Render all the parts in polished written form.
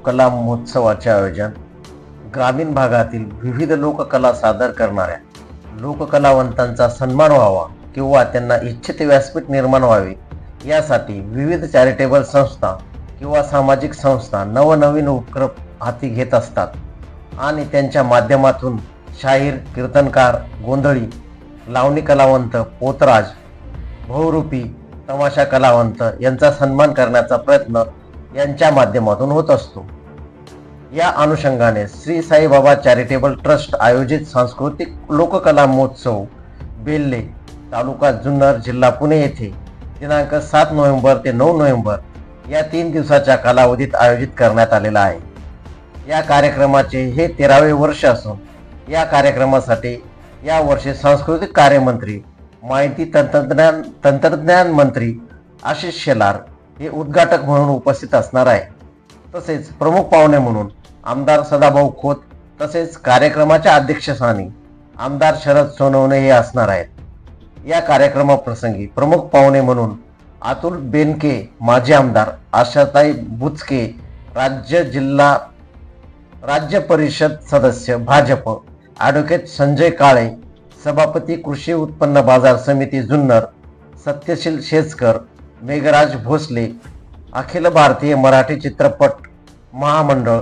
कला महोत्सवाचे आयोजन ग्रामीण भागातील विविध लोककला सादर करणाऱ्या लोककलावंतांचा सन्मान व्हावा किंवा त्यांना इच्छित व्यासपीठ निर्माण व्हावे यासाठी विविध चॅरिटेबल संस्था किंवा सामाजिक संस्था नवनवीन उपक्रम हाती घेत असतात आणि त्यांच्या माध्यमातून शाहीर, कीर्तनकार, गोंधळी, लावणी कलावंत, पोतराज, बहुरूपी तमाशा कलावंत यांचा सन्मान करण्याचा प्रयत्न यांच्या माध्यमातून होत असतो। या अनुषंगाने श्री साईबाबा चॅरिटेबल ट्रस्ट आयोजित सांस्कृतिक लोककला महोत्सव बेल्ले, तालुका जुन्नर, जिल्हा पुणे येथे दिनांक 7 नोव्हेंबर ते 9 नोव्हेंबर या 3 दिवसाच्या कालावधीत आयोजित करण्यात आलेला आहे। या कार्यक्रमाचे हे 13वे वर्ष असून या कार्यक्रमासाठी या वर्षी सांस्कृतिक कार्यमंत्री, माहिती तंत्रज्ञान मंत्री आशिष शेलार हे उद्घाटक म्हणून उपस्थित असणार आहे। तसेच प्रमुख पाहुणे म्हणून आमदार सदाभाऊ खोत तसेच कार्यक्रमाच्या अध्यक्षस्थानी आमदार शरद सोनवणे हे असणार आहेत। या कार्यक्रमाप्रसंगी प्रमुख पाहुणे म्हणून अतुल बेनके माजी आमदार, आशाताई बुचके राज्य परिषद सदस्य भाजप, ॲडव्होकेट संजय काळे सभापती कृषी उत्पन्न बाजार समिती जुन्नर, सत्यशील शेजकर, मेघराज भोसले अखिल भारतीय मराठी चित्रपट महामंडळ,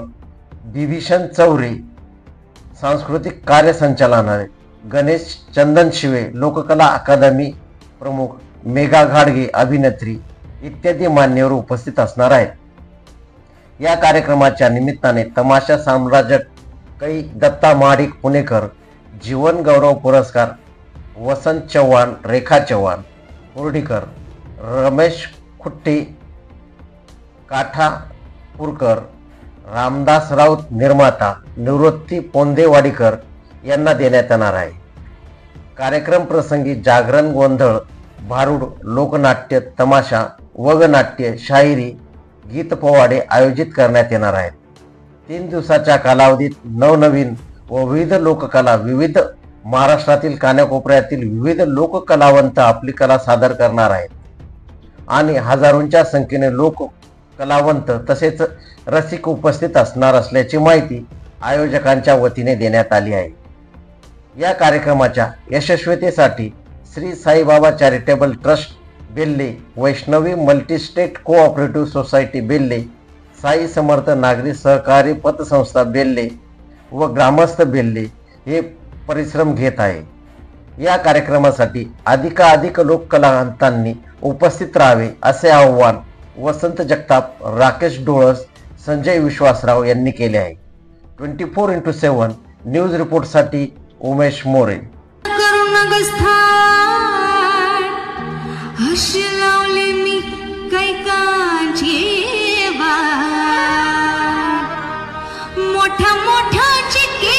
बिभीषण चौरे सांस्कृतिक कार्य संचालनालय, गणेश चंदनशिवे लोककला अकादमी प्रमुख, मेघा घाडगे अभिनेत्री इत्यादी मान्यवर उपस्थित असणार आहेत। या कार्यक्रमाच्या निमित्ताने तमाशा साम्राज्य कै दत्ता महाडिक पुणेकर जीवन गौरव पुरस्कार, वसंत चव्हाण, रेखा चव्हाण कोर्डीकर, रमेश खुट्टे काठापूरकर, रामदास राऊत निर्माता, निवृत्ती पोंदेवाडीकर यांना देण्यात येणार आहे। कार्यक्रम प्रसंगी जागरण, गोंधळ, भारुड, लोकनाट्य, तमाशा, वगनाट्य, शाहिरी, गीत पोवाडे आयोजित करण्यात येणार आहेत। 3 दिवसाच्या कालावधीत नवनवीन व विविध लोककला, विविध महाराष्ट्रातील कानाकोपऱ्यातील विविध लोककलावंत आपली कला सादर करणार आहेत आणि हजारोंच्या संख्येने लोककलावंत तसेच रसिक उपस्थित असणार असल्याची माहिती आयोजकांच्या वतीने देण्यात आली आहे। या कार्यक्रमाच्या यशस्वीतेसाठी श्री साईबाबा चॅरिटेबल ट्रस्ट बेल्ले, वैष्णवी मल्टीस्टेट कोऑपरेटिव्ह सोसायटी बेल्ले, साई समर्थ नागरी सहकारी पतसंस्था बेल्ले व ग्रामस्थ बेल्ले हे परिश्रम घेत आहे। या कार्यक्रमासाठी अधिकाधिक लोककलावंतांनी उपस्थित राहावे असे आवाहन वसंत जगताप, राकेश डोळस, संजय विश्वासराव यांनी केले आहे। 24x7 news रिपोर्टसाठी Umesh More. मोठा मोठा चिके